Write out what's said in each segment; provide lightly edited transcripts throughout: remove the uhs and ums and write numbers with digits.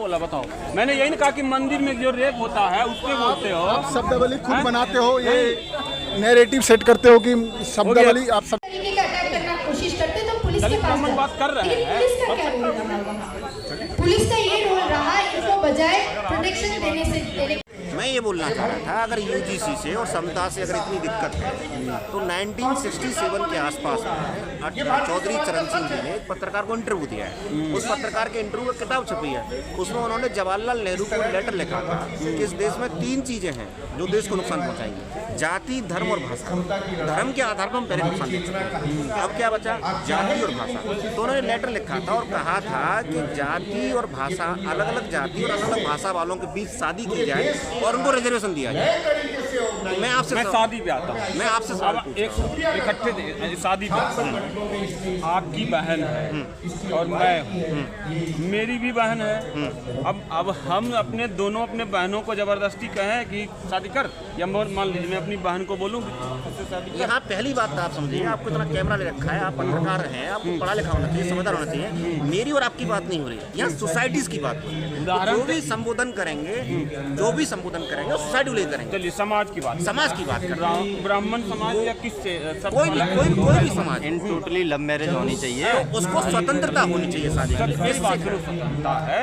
बोला बताओ? मैंने यही नहीं कहा कि मंदिर में जो रेप होता है उसके बोलते हो। आप शब्दावली खुद बनाते हो, ये नैरेटिव सेट करते हो कि शब्दावली आप सब तरीके का अटैक करना कोशिश करते तो पुलिस के पास बात कर रहे हैं। पुलिस का क्या रोल रहा वहाँ? पुलिस का ये रोल रहा इनको बजाय प्रोटेक्शन देने से मैं ये बोलना चाह रहा था, अगर यूजीसी से और समता से अगर इतनी दिक्कत है तो 1967 के आसपास चौधरी चरण सिंह जी ने एक पत्रकार को इंटरव्यू दिया है। उस पत्रकार के इंटरव्यू की किताब छपी है, उसमें उन्होंने जवाहरलाल नेहरू को लेटर लिखा था कि इस देश में 3 चीज़ें हैं जो देश को नुकसान पहुँचाएंगी: जाति, धर्म और भाषा। धर्म के आधार पर हम पहले नुकसान दे चुके हैं, अब क्या बचा? जाति और भाषा। तो उन्होंने लेटर लिखा था और कहा था कि जाति और भाषा, अलग अलग जाति और अलग अलग भाषा वालों के बीच शादी की जाए और उनको रिजर्वेशन दिया जाए। मैं आपसे शादी पे आता हूँ, मैं आपसे सवाल इकट्ठे शादी पे आता हूँ। आपकी बहन है और मैं हूँ, मेरी भी बहन है। अब हम अपने बहनों को जबरदस्ती कहें कि शादी कर, या मान लीजिए मैं अपनी बहन को बोलूँ यहाँ पहली बात तो आप समझिए, आपको इतना कैमरा ले रखा है, आप पत्रकार हैं, आपको पढ़ा लिखा होना चाहिए, समझदार होना चाहिए। मेरी और आपकी बात नहीं हो रही है, यहाँ सोसाइटीज की बात हो रही है। जो भी संबोधन करेंगे सोसाइटी को लेकर करेंगे। चलिए समाज की बात कर रहे हैं। ब्राह्मण समाज या किससे? कोई भी समाज, इन टोटली लव मैरिज होनी चाहिए, तो उसको स्वतंत्रता होनी चाहिए शादी की। स्वतंत्रता है।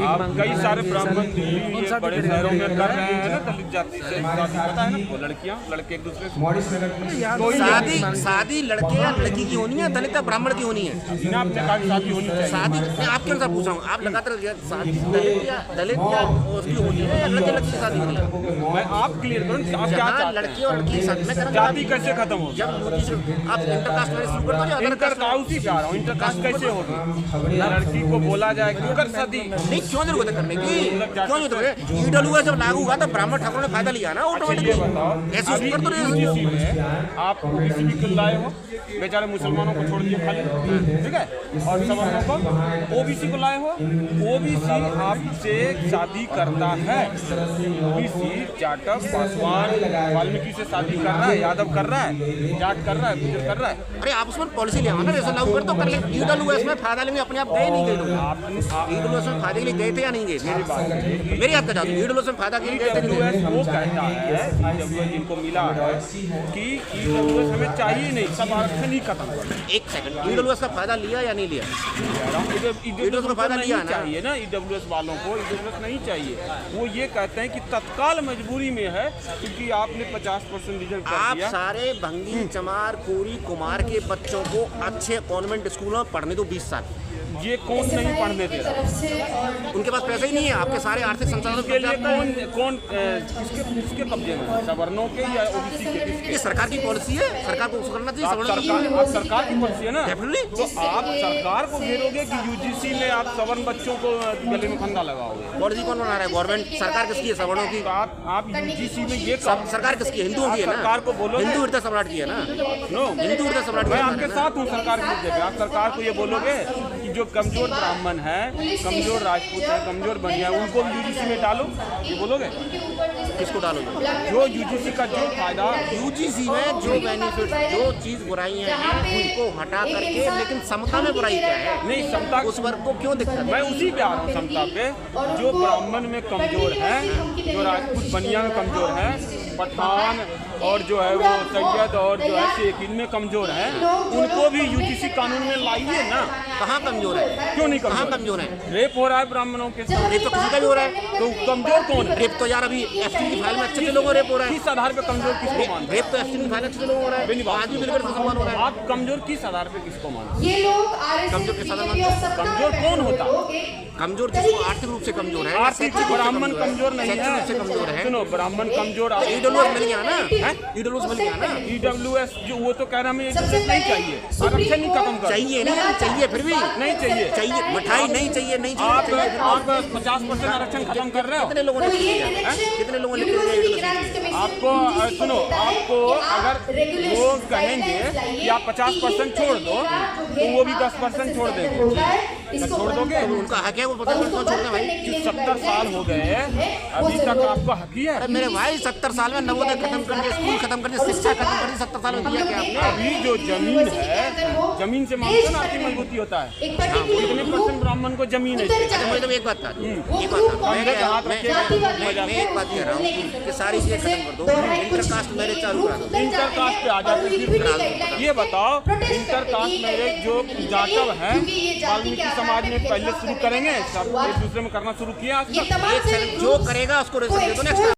आप कई सारे ब्राह्मण दिल्ली बड़े शहरों में कर रहे हैं ना, दलित जाति से शादी, पता है ना, वो लड़कियां लड़के एक दूसरे से शादी लड़के या लड़की की होनी है, दलित या ब्राह्मण की होनी है। आपने कहा शादी होनी चाहिए। शादी मैं आपके अनुसार पूछ रहा हूँ, आप लगातार दलित या उसकी होनी है या लड़के लड़की की शादी होनी है? मैं आप क्लियर करूँ, आप क्या चाहते हैं? लड़की और लड़की की शादी में जाति कैसे खत्म हो? जब आप इंटरकास्ट मैरिज शुरू कर दो, इंटरकास्ट पे आ रहा हूँ, इंटरकास्ट कैसे होगी? लड़की को बोला जाए कि कर शादी नहीं, क्यों जरूरत है करने की? क्यों जरूरत है? ईडब्ल्यूएस जब लागू हुआ तो ब्राह्मण ठाकुर ने फायदा लिया ना ऑटोमेटिकली। ऐसे कर दो। आप ओबीसी भी लाए हो, बेचारे मुसलमानों को छोड़ दिए खाली, ठीक है, और सवर्णों को, ओबीसी को लाए हो। ओबीसी आपसे शादी करता है, ओबीसी जाटव, पासवान, वाल्मीकि से शादी कर रहा है, यादव कर रहा है, जाट कर रहा है, गुजर कर रहा है। अरे आप उसमें पॉलिसी ले आओ ना, रेशन लागू कर तो कर ले। ईडब्ल्यूएस में फायदा लेंगे, अपने आप गए नहीं गए लोग? ईडब्ल्यूएस में फायदे के लिए गए थे या नहीं गए? मेरी बात, मेरी आपका जादू, ईडब्ल्यूएस में फायदा के लिए गए थे? वो कहता है जिनको मिला है कि ईडब्ल्यूएस हमें चाहिए नहीं, सब आरक्षण ही खत्म कर। एक सेकंड, ईडब्ल्यूएस का फायदा लिया या नहीं लिया? ईडब्ल्यूएस का फायदा लिया ना, चाहिए ना ईडब्ल्यूएस वालों को, ईडब्ल्यूएस नहीं चाहिए। वो ये कहते हैं कि तत्काल मजबूरी में है क्योंकि आपने 50% रिजर्व कर दिया। आप सारे भंगी, चमार, कोरी, कुमार के बच्चों को अच्छे कॉन्वेंट स्कूलों में पढ़ने दो 20 साल। ये कौन नहीं पढ़ने दे रहा? उनके पास पैसे ही नहीं है। आपके सारे आर्थिक संसाधनों के लिए कौन किसके कब्जे में? सवर्णों के या ओबीसी के? ये सरकार की पॉलिसी है, सरकार को करना चाहिए। सरकार की पॉलिसी है ना, तो आप सरकार को घेरोगे कि यूजीसी में आप सवर्ण बच्चों को गले में फंदा लगाओगे? पॉलिसी कौन बना रहा है? गवर्नमेंट। सरकार किसकी है? सवर्णों की। आप यूजीसी में ये सरकार किसकी है? हिंदुओं की है ना। सरकार को बोलो, हिंदू हृदय सम्राट की है ना। नो, हिंदू हृदय सम्राट। मैं आपके साथ हूँ सरकार की जगह। आप सरकार को ये बोलोगे कि जो कमजोर ब्राह्मण है, कमजोर राजपूत है, कमजोर बनिया, उनको यूजीसी में डालो, ये बोलोगे? किसको डालोगे? जो यूजीसी का जो फायदा, यूजीसी में जो बेनिफिट, जो चीज बुराइयां हैं उनको हटा करके, लेकिन समता में बुराई क्या है? नहीं, समता उस वर्ग को क्यों दिक्कत? मैं उसी पे आ रहा हूँ, समता पे। जो ब्राह्मण में कमजोर है, जो राजपूत बनिया में कमजोर है, पठान और जो है वो सैयद और जो है शेख, इनमें कमजोर है, उनको भी यूजीसी कानून में लाइए ना। कहाँ कमजोर है? क्यों नहीं कहाँ कमजोर है? रेप हो रहा है ब्राह्मणों के साथ। रेप तो किसी का भी हो रहा है, तो कमजोर कौन है? रेप तो यार अभी एफटी की फाइल में अच्छे लोगों को रेप हो रहा है। किस आधार पे कमजोर किसको मानते? रेप तो एफटी की फाइल अच्छे लोगों को हो रहा है, आज भी बिल्कुल सम्मान हो रहा है। आप कमजोर किस आधार पे किसको मानते? ये लोग कमजोर किस आधार पर? कमजोर कौन होता? कमजोर जिसको आर्थिक रूप से कमजोर है। आर्थिक ब्राह्मण कमजोर नहीं है, कमजोर है। सुनो, ब्राह्मण कमजोर। ईडब्ल्यूएस मिल गया ना, ईडब्ल्यूएस मिल गया ना। ईडब्ल्यूएस जो वो तो कह रहा है नहीं चाहिए, आरक्षण नहीं खत्म कर चाहिए, नहीं चाहिए, फिर भी नहीं चाहिए, मिठाई नहीं चाहिए, नहीं आप चाहिए। आप 50% आरक्षण खत्म कर रहे हो। कितने लोगों ने कितने लोगों ने आपको सुनो, आपको अगर वो कहेंगे कि आप 50% छोड़ दो तो वो भी 10% छोड़ देंगे। इसको छोड़ दोगे? बंद करना उनका हक है, वो और पता उसको छोड़ना बंद भाई। करने के लिए 70 साल हो गए अभी तक आपका हक ही है। अरे मेरे भाई 70 साल में नवोदय खत्म कर दिया, स्कूल खत्म कर दिया, शिक्षा खत्म कर दी, 70 साल में दिया क्या आपने? अभी जो जमीन है, जमीन से मानते ना आपकी मजबूती होता है। एक पर्टिकुलर कितने परसेंट ब्राह्मण को जमीन है? अच्छा मुझे तो एक बात था, एक ग्रुप बात था, मैं एक बात कह रहा हूँ कि सारी चीजें खत्म कर दो, इंटरकास्ट मैरिज चालू करा दो। इंटर कास्ट पे आ जाते हैं फिर। ये बताओ इंटर कास्ट मैरिज जो जाटव है वाल्मीकि समाज में पहले शुरू करेंगे, सब एक दूसरे में करना शुरू किया। ये तमाम जो करेगा उसको रिजल्ट दे दो नेक्स्ट